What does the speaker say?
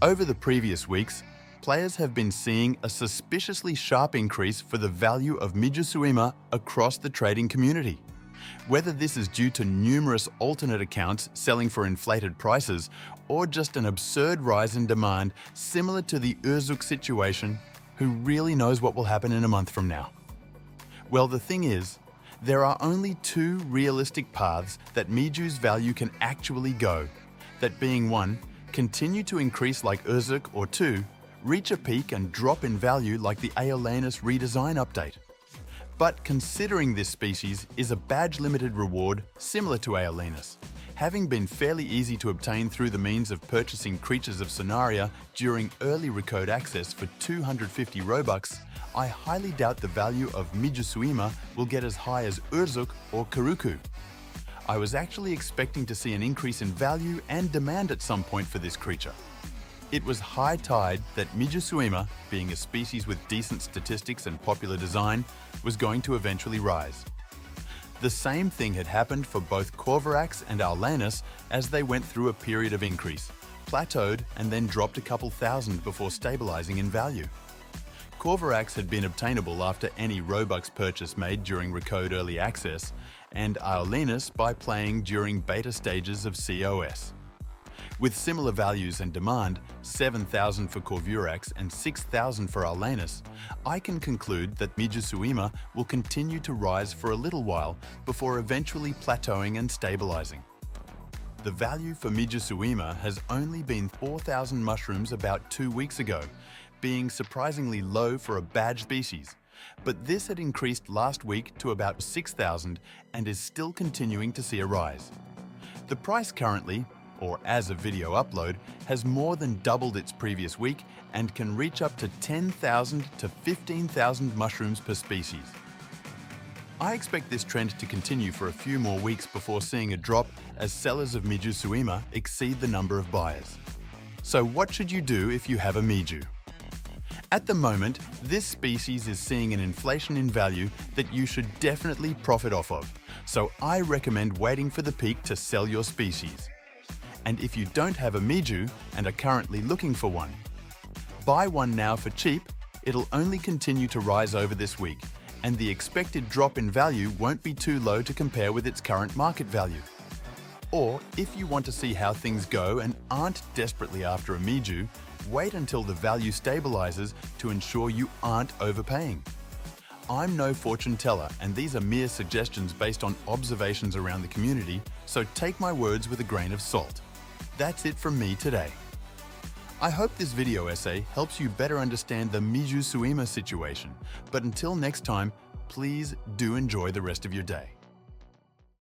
Over the previous weeks, players have been seeing a suspiciously sharp increase for the value of Mijusuima across the trading community. Whether this is due to numerous alternate accounts selling for inflated prices or just an absurd rise in demand similar to the Urzuk situation, who really knows what will happen in a month from now? Well, the thing is, there are only two realistic paths that Miju's value can actually go, that being one, continue to increase like Urzuk, or two, reach a peak and drop in value like the ElevenLabs redesign update. But considering this species is a badge-limited reward similar to ElevenLabs, having been fairly easy to obtain through the means of purchasing Creatures of Sonaria during early recode access for 250 Robux, I highly doubt the value of Mijusuima will get as high as Urzuk or Karuku. I was actually expecting to see an increase in value and demand at some point for this creature. It was high tide that Mijusuima, being a species with decent statistics and popular design, was going to eventually rise. The same thing had happened for both Corvirax and ElevenLabs as they went through a period of increase, plateaued and then dropped a couple thousand before stabilizing in value. Corvirax had been obtainable after any Robux purchase made during Recode Early Access, and ElevenLabs by playing during beta stages of COS. With similar values and demand, 7,000 for Corvirax and 6,000 for ElevenLabs, I can conclude that Mijusuima will continue to rise for a little while before eventually plateauing and stabilizing. The value for Mijusuima has only been 4,000 mushrooms about 2 weeks ago, being surprisingly low for a badge species, but this had increased last week to about 6,000 and is still continuing to see a rise. The price currently, or as of video upload, has more than doubled its previous week and can reach up to 10,000 to 15,000 mushrooms per species. I expect this trend to continue for a few more weeks before seeing a drop as sellers of Mijusuima exceed the number of buyers. So what should you do if you have a Miju? At the moment, this species is seeing an inflation in value that you should definitely profit off of, so I recommend waiting for the peak to sell your species. And if you don't have a Miju and are currently looking for one, buy one now for cheap. It'll only continue to rise over this week, and the expected drop in value won't be too low to compare with its current market value. Or, if you want to see how things go and aren't desperately after a Miju, wait until the value stabilizes to ensure you aren't overpaying. I'm no fortune teller, and these are mere suggestions based on observations around the community, so take my words with a grain of salt. That's it from me today. I hope this video essay helps you better understand the Mijusuima situation, but until next time, please do enjoy the rest of your day.